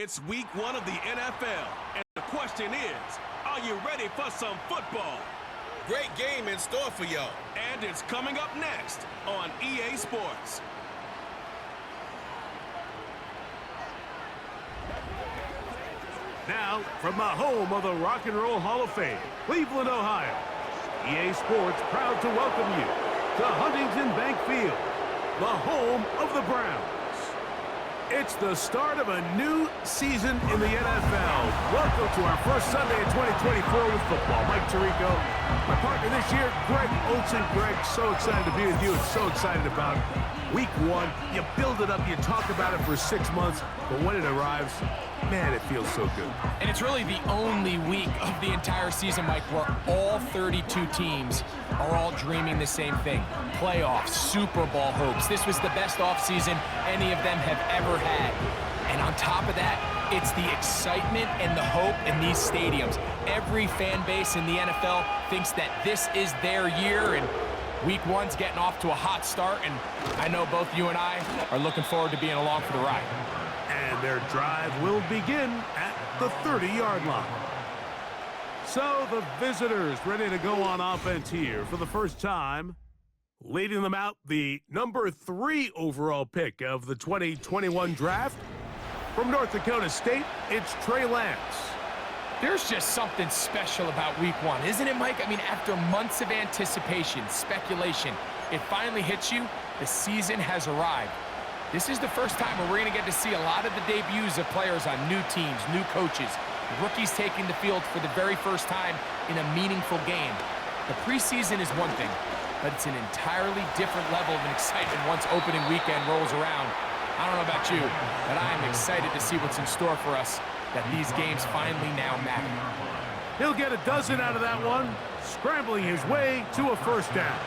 It's week 1 of the NFL, and the question is, are you ready for some football? Great game in store for y'all. And it's coming up next on EA Sports. Now, from the home of the Rock and Roll Hall of Fame, Cleveland, Ohio, EA Sports proud to welcome you to Huntington Bank Field, the home of the Browns. It's the start of a new season in the NFL. Welcome to our first Sunday in 2024 with football. Mike Tirico, my partner this year, Greg Olsen. Greg, so excited to be with you and so excited about Week 1. You build it up, you talk about it for 6 months, but when it arrives, man, it feels so good. And it's really the only week of the entire season, Mike, where all 32 teams are all dreaming the same thing. Playoffs, Super Bowl hopes. This was the best offseason any of them have ever had. And on top of that, it's the excitement and the hope in these stadiums. Every fan base in the NFL thinks that this is their year, and Week 1's getting off to a hot start, and I know both you and I are looking forward to being along for the ride. And their drive will begin at the 30-yard line. So the visitors ready to go on offense here for the first time. Leading them out, the number 3 overall pick of the 2021 draft. From North Dakota State, it's Trey Lance. There's just something special about Week 1, isn't it, Mike? I mean, after months of anticipation, speculation, it finally hits you. The season has arrived. This is the first time where we're going to get to see a lot of the debuts of players on new teams, new coaches, rookies taking the field for the very first time in a meaningful game. The preseason is one thing, but it's an entirely different level of excitement once opening weekend rolls around. I don't know about you, but I'm excited to see what's in store for us, that these games finally now matter. He'll get a dozen out of that one, scrambling his way to a first down.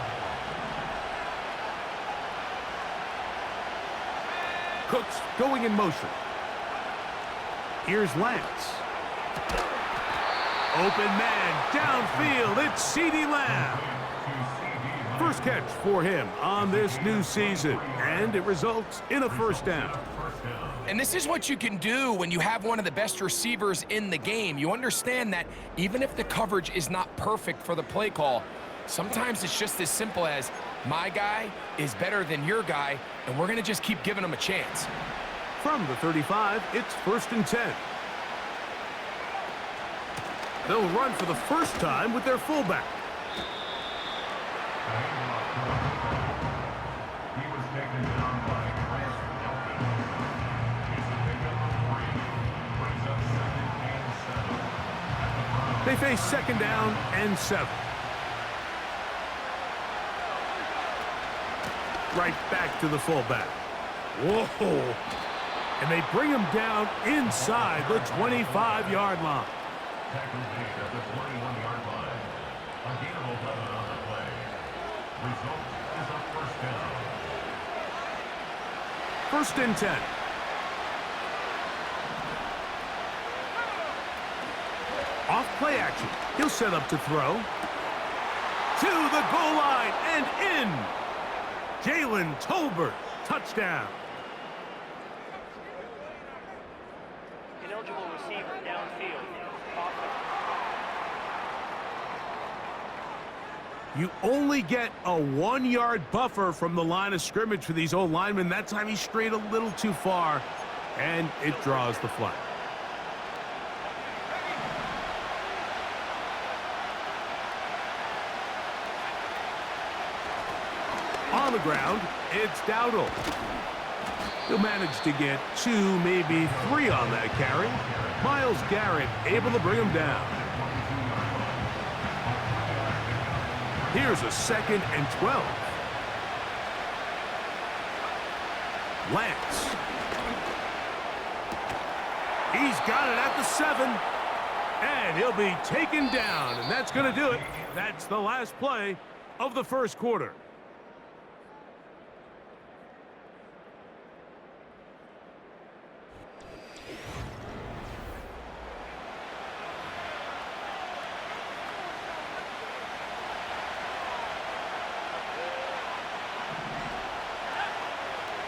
Cooks going in motion. Here's Lance. Open man downfield. It's CeeDee Lamb. First catch for him on this new season, and it results in a first down. And this is what you can do when you have one of the best receivers in the game. You understand that even if the coverage is not perfect for the play call, sometimes it's just as simple as my guy is better than your guy, and we're going to just keep giving him a chance. From the 35, it's 1st and 10. They'll run for the first time with their fullback. They face 2nd down and 7. Right back to the fullback. Whoa! And they bring him down inside the 25-yard line. Tackle made at the 21-yard line. A gain of 11 on the play. Result is a first down. 1st and 10. Off play action. He'll set up to throw. To the goal line and in. Jalen Tolbert, touchdown. Ineligible receiver downfield. You only get a 1-yard buffer from the line of scrimmage for these old linemen. That time he strayed a little too far, and it draws the flag. On the ground, it's Dowdle. He'll manage to get 2, maybe 3 on that carry. Myles Garrett able to bring him down. Here's a 2nd and 12. Lance. He's got it at the 7. And he'll be taken down. And that's going to do it. That's the last play of the first quarter.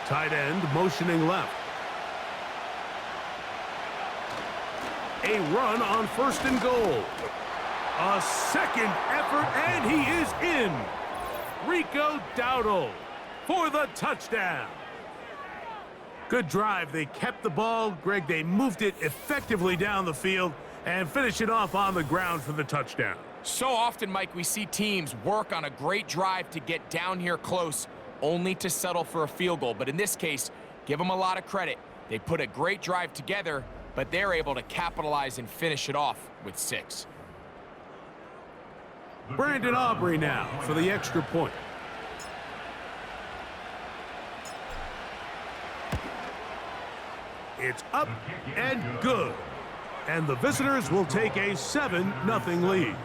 Tight end motioning left. A run on 1st and goal. A second effort, and he is in. Rico Dowdle for the touchdown. Good drive. They kept the ball. Greg, they moved it effectively down the field and finished it off on the ground for the touchdown. So often, Mike, we see teams work on a great drive to get down here close, only to settle for a field goal. But in this case, give them a lot of credit. They put a great drive together, but they're able to capitalize and finish it off with 6. Brandon Aubrey now for the extra point. It's up and good. And the visitors will take a 7-0 lead.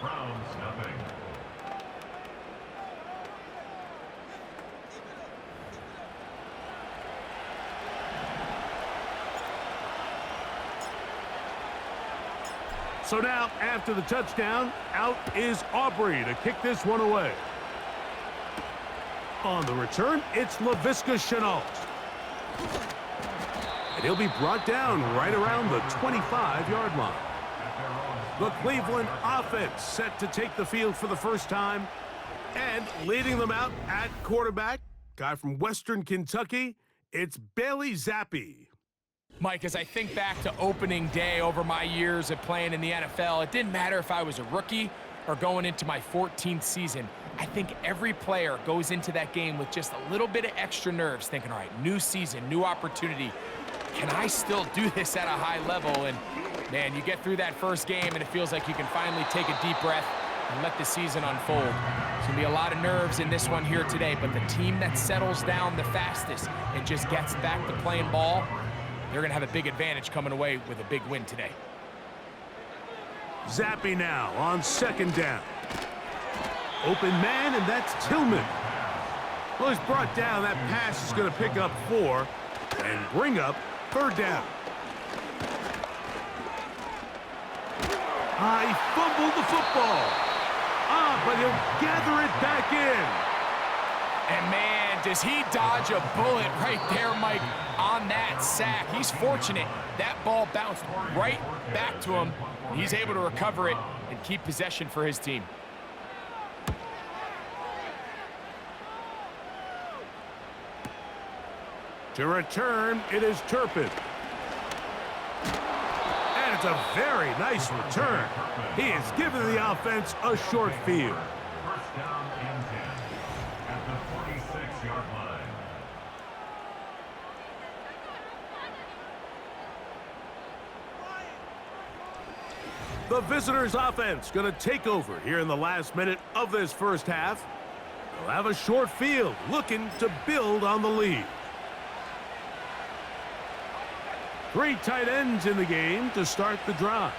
Browns nothing. So now, after the touchdown, out is Aubrey to kick this one away. On the return, it's Laviska Chenault. And he'll be brought down right around the 25-yard line. The Cleveland offense set to take the field for the first time. And leading them out at quarterback, guy from Western Kentucky, it's Bailey Zappi. Mike, as I think back to opening day over my years of playing in the NFL, it didn't matter if I was a rookie or going into my 14th season. I think every player goes into that game with just a little bit of extra nerves, thinking, all right, new season, new opportunity. Can I still do this at a high level? And, man, you get through that first game, and it feels like you can finally take a deep breath and let the season unfold. There's going to be a lot of nerves in this one here today, but the team that settles down the fastest and just gets back to playing ball, they're going to have a big advantage coming away with a big win today. Zappi now on 2nd down. Open man, and that's Tillman. Well, he's brought down. That pass is going to pick up 4 and bring up 3rd down. He fumbled the football. But he'll gather it back in. And, man, does he dodge a bullet right there, Mike, on that sack. He's fortunate. That ball bounced right back to him. He's able to recover it and keep possession for his team. To return, it is Turpin. And it's a very nice return. He has given the offense a short field. First down and 10 at the 46-yard line. The visitors' offense going to take over here in the last minute of this first half. They'll have a short field looking to build on the lead. 3 tight ends in the game to start the drive.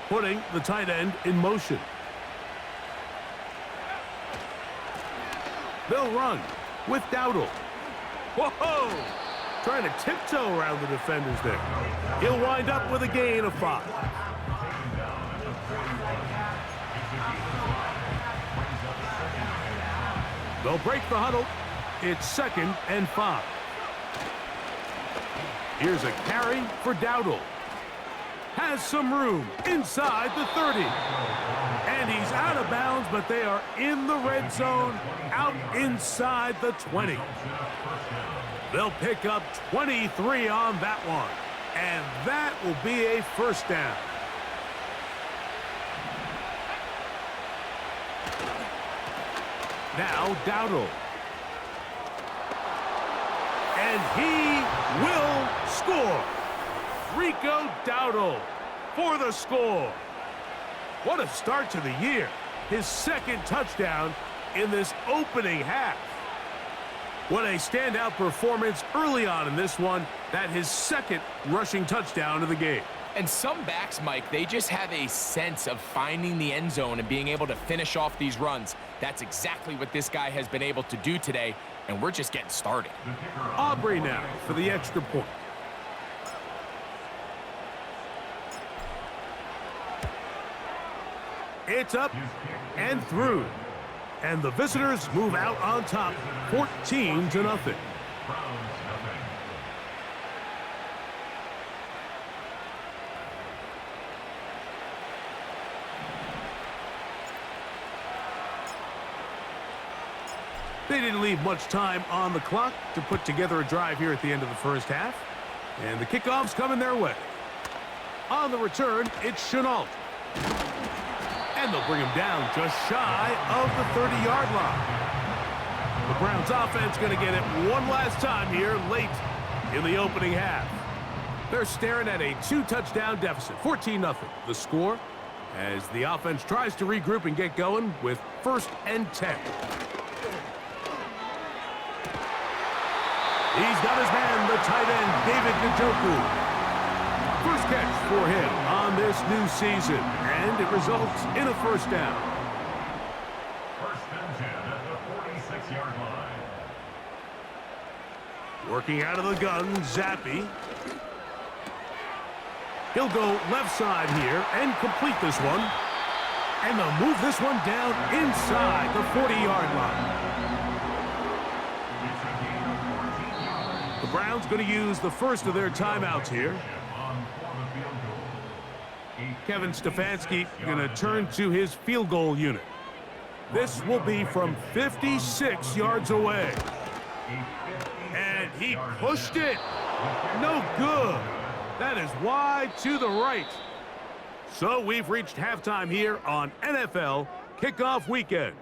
Putting the tight end in motion. They'll run with Dowdle. Whoa! Trying to tiptoe around the defenders there. He'll wind up with a gain of 5. They'll break the huddle. It's 2nd and 5. Here's a carry for Dowdle. Has some room inside the 30. And he's out of bounds, but they are in the red zone, out inside the 20. They'll pick up 23 on that one. And that will be a first down. Now Dowdle. And he will score. Rico Dowdle for the score. What a start to the year. His 2nd touchdown in this opening half. What a standout performance early on in this one. That his 2nd rushing touchdown of the game. And some backs, Mike, they just have a sense of finding the end zone and being able to finish off these runs. That's exactly what this guy has been able to do today, and we're just getting started. Aubrey now for the extra point. It's up and through. And the visitors move out on top 14-0. Browns nothing. They didn't leave much time on the clock to put together a drive here at the end of the first half. And the kickoff's coming their way. On the return, it's Chenault. And they'll bring him down just shy of the 30-yard line. The Browns offense going to get it one last time here late in the opening half. They're staring at a 2-touchdown deficit, 14-0. The score as the offense tries to regroup and get going with 1st and 10. He's got his man, the tight end, David Njoku. First catch for him on this new season, and it results in a first down. 1st and 10 at the 46-yard line. Working out of the gun, Zappi. He'll go left side here and complete this one. And they'll move this one down inside the 40-yard line. The Browns going to use the first of their timeouts here. Kevin Stefanski going to turn to his field goal unit. This will be from 56 yards away. And he pushed it. No good. That is wide to the right. So we've reached halftime here on NFL Kickoff Weekend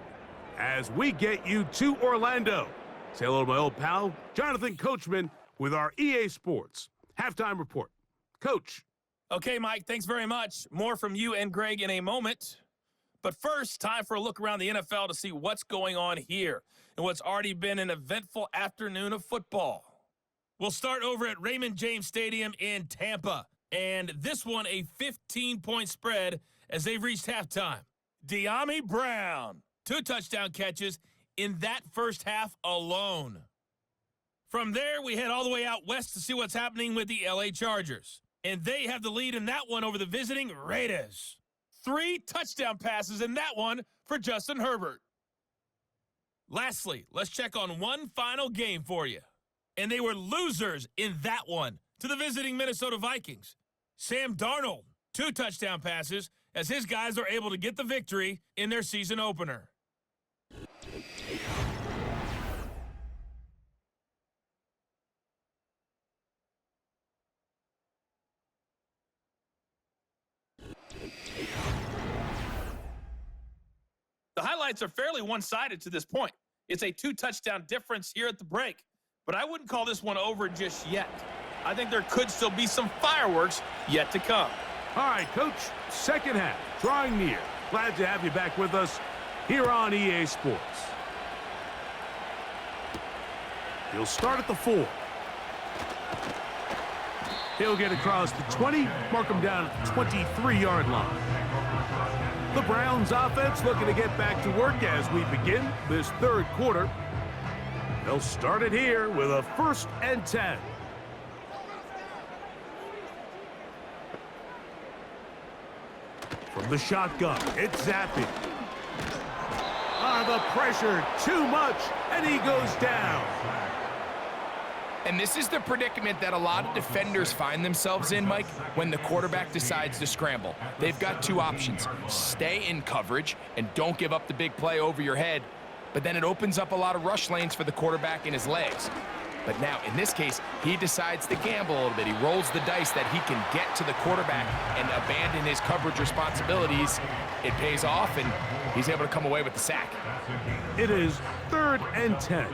as we get you to Orlando. Say hello to my old pal, Jonathan Coachman, with our EA Sports Halftime Report. Coach. Okay, Mike, thanks very much. More from you and Greg in a moment. But first, time for a look around the NFL to see what's going on here and what's already been an eventful afternoon of football. We'll start over at Raymond James Stadium in Tampa. And this one, a 15-point spread as they've reached halftime. De'Ami Brown, 2 touchdown catches in that first half alone. From there, we head all the way out west to see what's happening with the LA Chargers. And they have the lead in that one over the visiting Raiders. 3 touchdown passes in that one for Justin Herbert. Lastly, let's check on one final game for you. And they were losers in that one to the visiting Minnesota Vikings. Sam Darnold, 2 touchdown passes as his guys are able to get the victory in their season opener. The highlights are fairly one-sided to this point. It's a 2-touchdown difference here at the break, but I wouldn't call this one over just yet. I think there could still be some fireworks yet to come. All right, Coach, second half, drawing near. Glad to have you back with us here on EA Sports. He'll start at the 4. He'll get across the 20, mark him down at the 23-yard line. The Browns offense looking to get back to work as we begin this third quarter. They'll start it here with a 1st and 10. From the shotgun, it's Zappi. The pressure, too much, and he goes down. And this is the predicament that a lot of defenders find themselves in, Mike, when the quarterback decides to scramble. They've got 2 options. Stay in coverage and don't give up the big play over your head, but then it opens up a lot of rush lanes for the quarterback and his legs. But now, in this case, he decides to gamble a little bit. He rolls the dice that he can get to the quarterback and abandon his coverage responsibilities. It pays off, and he's able to come away with the sack. It is 3rd and 10.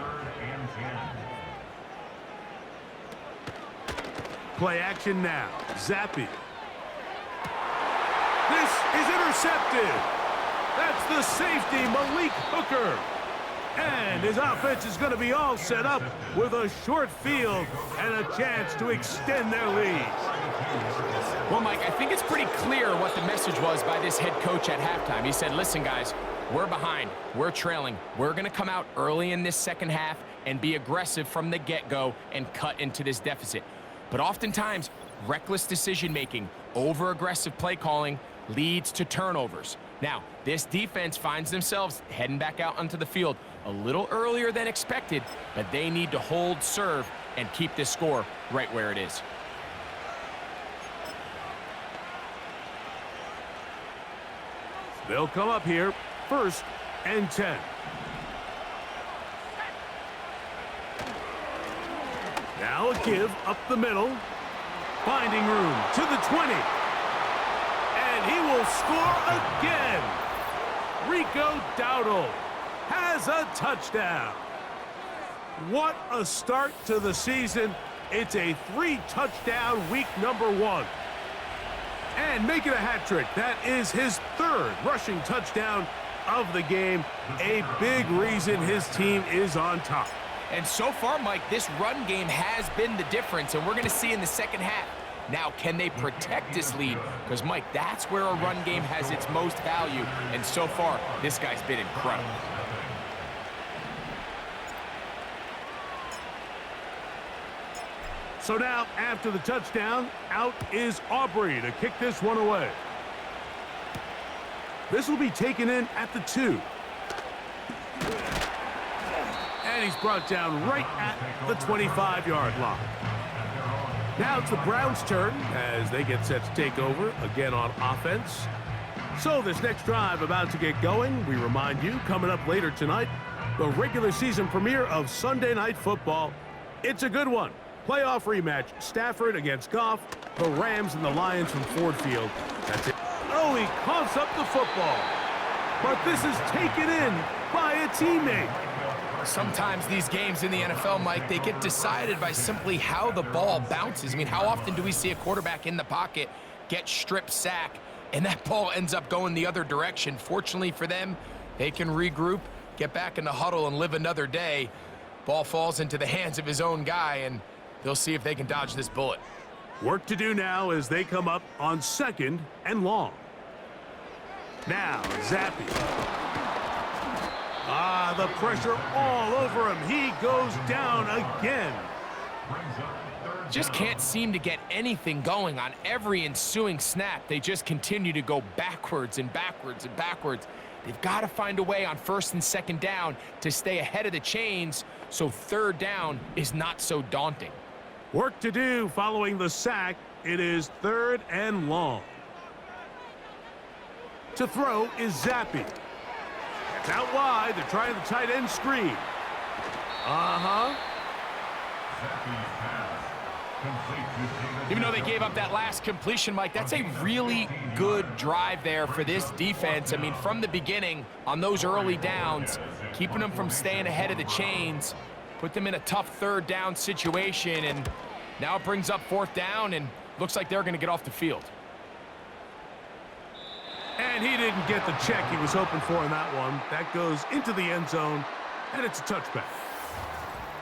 Play action now. Zappi. This is intercepted. That's the safety, Malik Hooker. And his offense is going to be all set up with a short field and a chance to extend their lead. Well, Mike, I think it's pretty clear what the message was by this head coach at halftime. He said, listen, guys, we're behind. We're trailing. We're going to come out early in this second half and be aggressive from the get-go and cut into this deficit. But oftentimes, reckless decision-making, over-aggressive play calling leads to turnovers. Now, this defense finds themselves heading back out onto the field a little earlier than expected, but they need to hold serve and keep this score right where it is. They'll come up here, 1st and 10. Now a give up the middle. Finding room to the 20. And he will score again. Rico Dowdle has a touchdown. What a start to the season. It's a 3-touchdown week number 1. And making a hat trick. That is his 3rd rushing touchdown of the game. A big reason his team is on top. And so far, Mike, this run game has been the difference, and we're going to see in the second half. Now, can they protect this lead? Because, Mike, that's where a run game has its most value, and so far, this guy's been incredible. So now, after the touchdown, out is Aubrey to kick this one away. This will be taken in at the 2. And he's brought down right at the 25-yard line. Now it's the Browns' turn as they get set to take over again on offense. So this next drive about to get going, we remind you, coming up later tonight, the regular season premiere of Sunday Night Football. It's a good one. Playoff rematch, Stafford against Goff, the Rams and the Lions from Ford Field. That's it. Oh, he coughs up the football. But this is taken in by a teammate. Sometimes these games in the NFL, Mike, they get decided by simply how the ball bounces. I mean, how often do we see a quarterback in the pocket get strip sack, and that ball ends up going the other direction? Fortunately for them, they can regroup, get back in the huddle, and live another day. Ball falls into the hands of his own guy, and they'll see if they can dodge this bullet. Work to do now as they come up on 2nd and long. Now, Zappi. The pressure all over him. He goes down again. Just can't seem to get anything going on every ensuing snap. They just continue to go backwards and backwards and backwards. They've got to find a way on 1st and 2nd down to stay ahead of the chains so 3rd down is not so daunting. Work to do following the sack. It is 3rd and long. To throw is Zappi. It's out wide. They're trying the tight end screen. Even though they gave up that last completion, Mike, that's a really good drive there for this defense. I mean, from the beginning, on those early downs, keeping them from staying ahead of the chains, put them in a tough 3rd down situation, and now it brings up 4th down, and looks like they're going to get off the field. And he didn't get the check he was hoping for in that one. That goes into the end zone, and it's a touchback.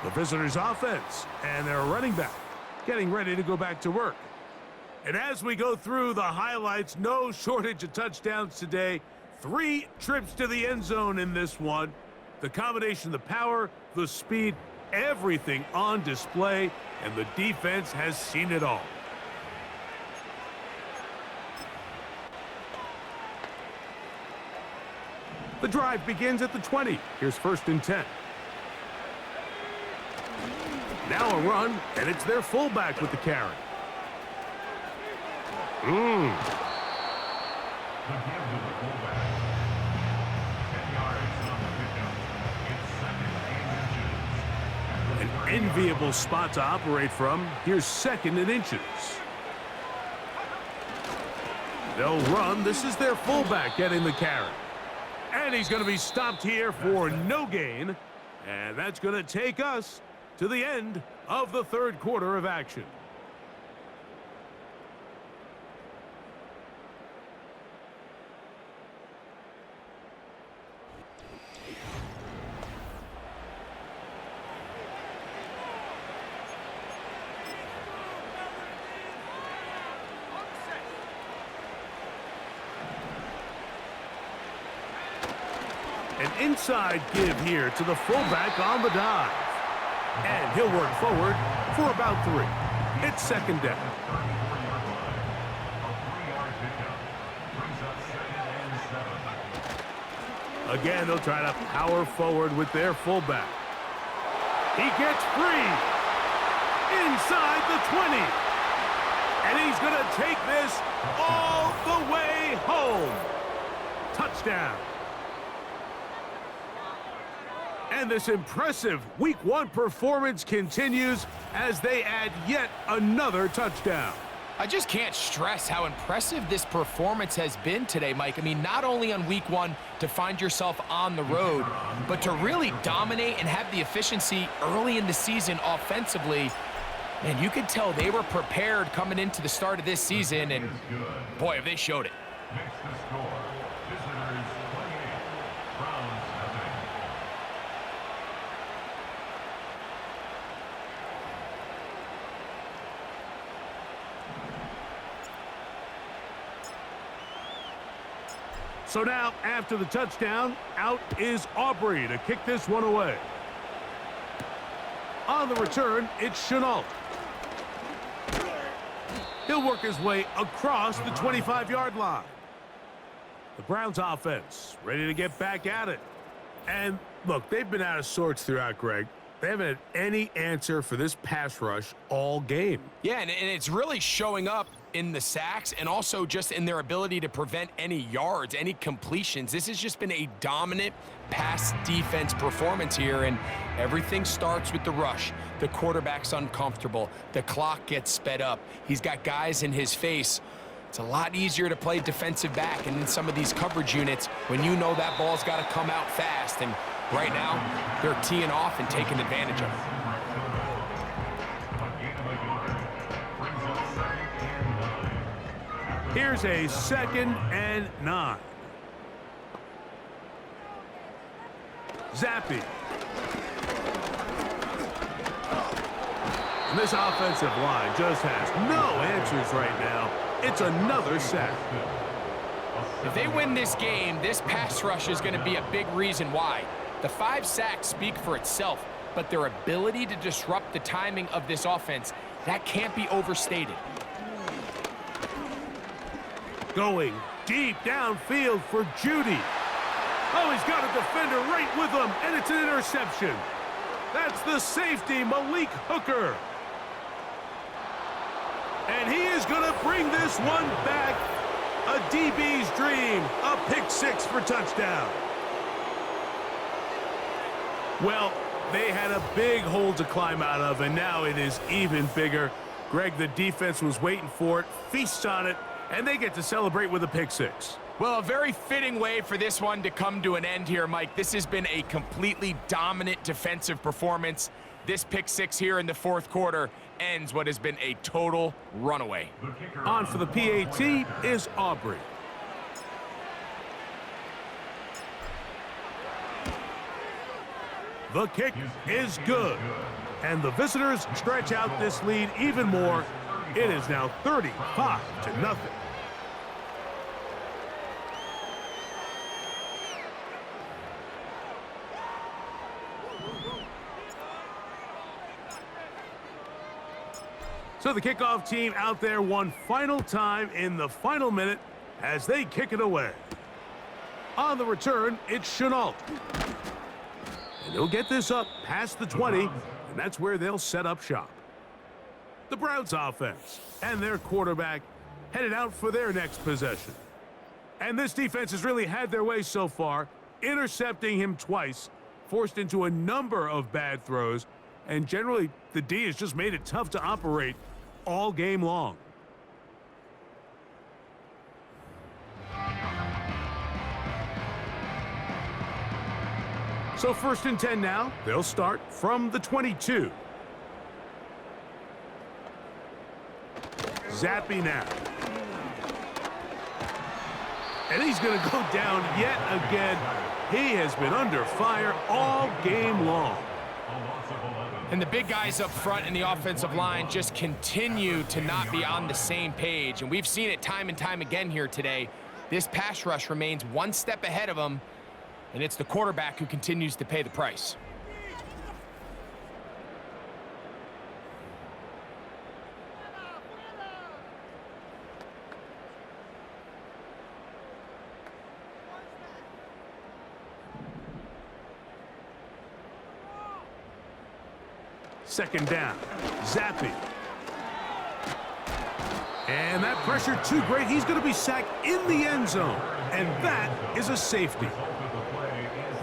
The visitors' offense and their running back getting ready to go back to work. And as we go through the highlights, no shortage of touchdowns today. 3 trips to the end zone in this one. The combination of the power, the speed, everything on display, and the defense has seen it all. The drive begins at the 20. Here's 1st and 10. Now a run, and it's their fullback with the carry. An enviable spot to operate from. Here's 2nd and inches. They'll run. This is their fullback getting the carry. And he's going to be stopped here for no gain. And that's going to take us to the end of the 3rd quarter of action. An inside give here to the fullback on the dive. And he'll work forward for about 3. It's 2nd down. Again, they'll try to power forward with their fullback. He gets free inside the 20. And he's going to take this all the way home. Touchdown. And this impressive Week 1 performance continues as they add yet another touchdown. I just can't stress how impressive this performance has been today, Mike. I mean, not only on Week 1 to find yourself on the road, but to really dominate and have the efficiency early in the season offensively. And you could tell they were prepared coming into the start of this season, and boy, have they showed it. Makes the score. Visitors 28, Browns nothing. So now, after the touchdown, out is Aubrey to kick this one away. On the return, it's Chenault. He'll work his way across the 25-yard line. The Browns offense ready to get back at it. And look, they've been out of sorts throughout, Greg. They haven't had any answer for this pass rush all game. Yeah, and it's really showing up in the sacks and also just in their ability to prevent any yards, any completions. This has just been a dominant pass defense performance here, and everything starts with the rush. The quarterback's uncomfortable. The clock gets sped up. He's got guys in his face. It's a lot easier to play defensive back and in some of these coverage units when you know that ball's got to come out fast. And right now, they're teeing off and taking advantage of it. Here's a 2nd and 9. Zappy. And this offensive line just has no answers right now. It's another sack. If they win this game, this pass rush is going to be a big reason why. The 5 sacks speak for itself, but their ability to disrupt the timing of this offense, that can't be overstated. Going deep downfield for Judy. Oh, he's got a defender right with him, and it's an interception. That's the safety, Malik Hooker. And he is going to bring this one back. A DB's dream, a pick 6 for touchdown. Well, they had a big hole to climb out of, and now it is even bigger. Greg, the defense was waiting for it, feasts on it, and they get to celebrate with a pick 6. Well, a very fitting way for this one to come to an end here, Mike. This has been a completely dominant defensive performance. This pick 6 here in the 4th quarter ends what has been a total runaway. On for the PAT is Aubrey. The kick is good. And the visitors stretch out this lead even more. It is now 35-0. So the kickoff team out there one final time in the final minute as they kick it away. On the return, it's Chenault. And he'll get this up past the 20, and that's where they'll set up shop. The Browns offense and their quarterback headed out for their next possession. And this defense has really had their way so far, intercepting him twice, forced into a number of bad throws, and generally the D has just made it tough to operate all game long. So 1st and 10 now. They'll start from the 22. Zappy now. And he's going to go down yet again. He has been under fire all game long. And the big guys up front in the offensive line just continue to not be on the same page. And we've seen it time and time again here today. This pass rush remains one step ahead of them, and it's the quarterback who continues to pay the price. Second down. Zappy. And that pressure too great. He's going to be sacked in the end zone. And that is a safety.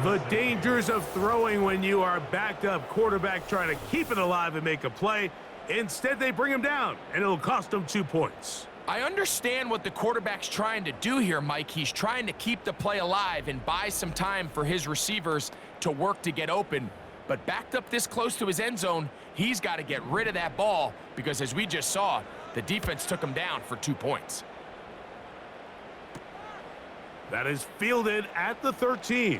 The dangers of throwing when you are backed up. Quarterback trying to keep it alive and make a play. Instead, they bring him down, and it'll cost him 2 points. I understand what the quarterback's trying to do here, Mike. He's trying to keep the play alive and buy some time for his receivers to work to get open. But backed up this close to his end zone, he's got to get rid of that ball because, as we just saw, the defense took him down for 2 points. That is fielded at the 13.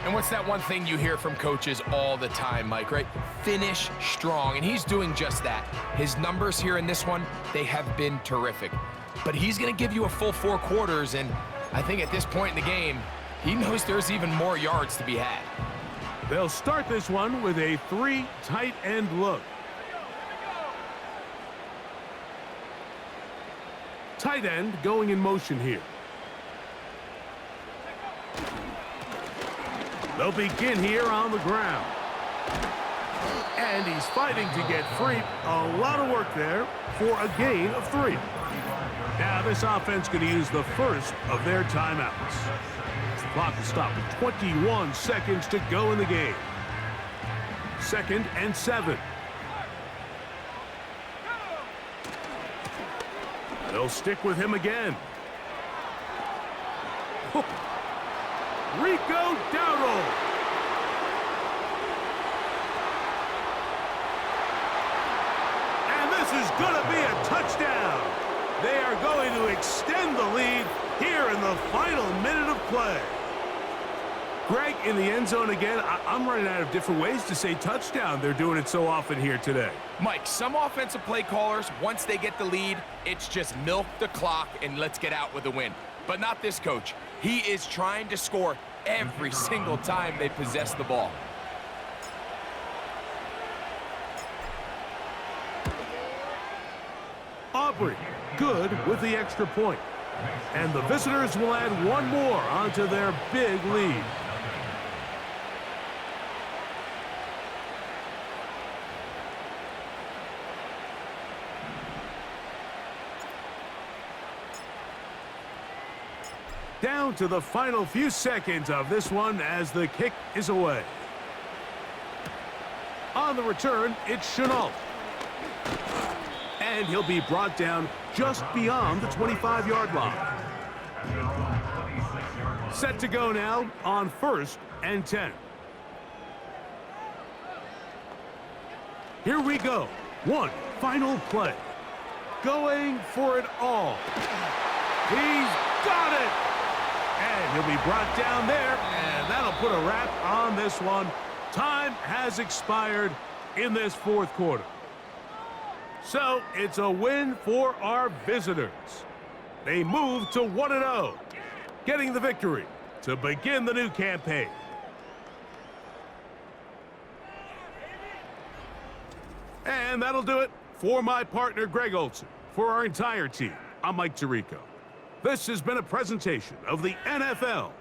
And what's that one thing you hear from coaches all the time, Mike, right? Finish strong, and he's doing just that. His numbers here in this one, they have been terrific. But he's going to give you a full 4 quarters, and I think at this point in the game, he knows there's even more yards to be had. They'll start this one with a 3 tight end look. Tight end going in motion here. They'll begin here on the ground. And he's fighting to get free. A lot of work there for a gain of 3. Now this offense going to use the first of their timeouts. The clock will stop with 21 seconds to go in the game. 2nd and 7. They'll stick with him again. Rico Dowdle. And this is going to be a touchdown. They are going to extend the lead here in the final minute of play. Greg, in the end zone again, I'm running out of different ways to say touchdown. They're doing it so often here today. Mike, some offensive play callers, once they get the lead, it's just milk the clock and let's get out with a win. But not this coach. He is trying to score every single time they possess the ball. Aubrey, good with the extra point. And the visitors will add 1 more onto their big lead. Down to the final few seconds of this one as the kick is away. On the return, it's Chenault. And he'll be brought down just beyond the 25-yard line. Set to go now on 1st and 10. Here we go. One final play. Going for it all. He's got it! And he'll be brought down there, and that'll put a wrap on this one. Time has expired in this 4th quarter. So it's a win for our visitors. They move to 1-0, getting the victory to begin the new campaign. And that'll do it for my partner, Greg Olson. For our entire team, I'm Mike Tirico. This has been a presentation of the NFL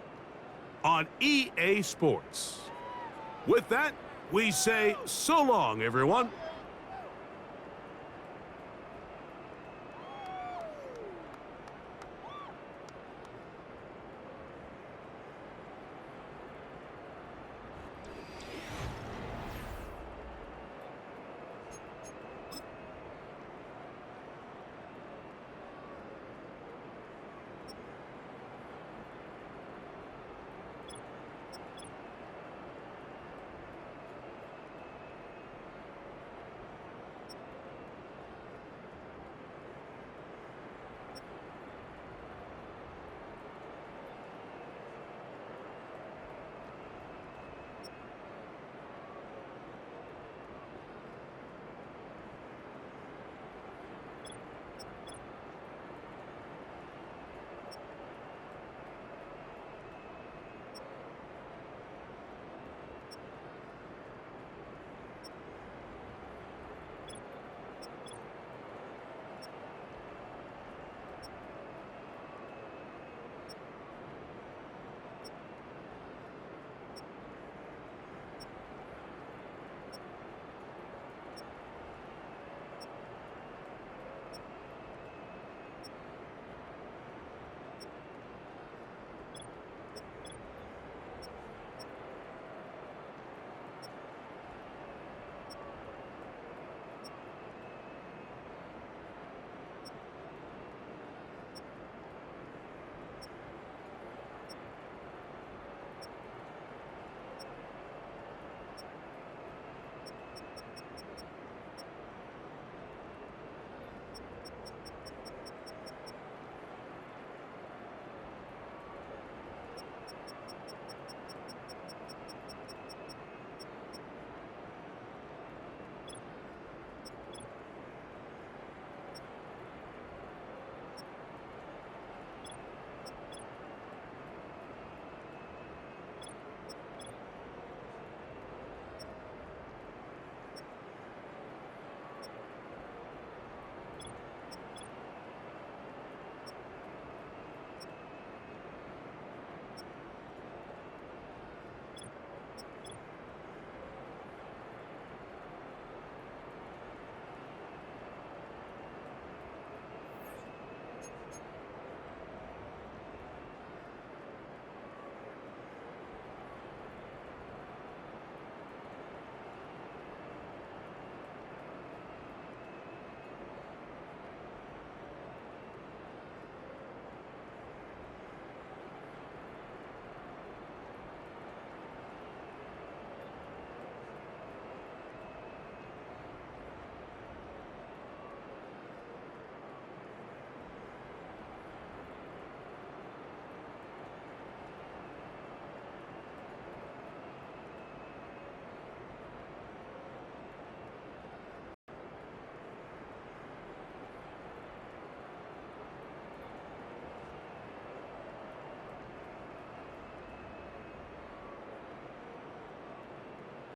on EA Sports. With that, we say so long, everyone.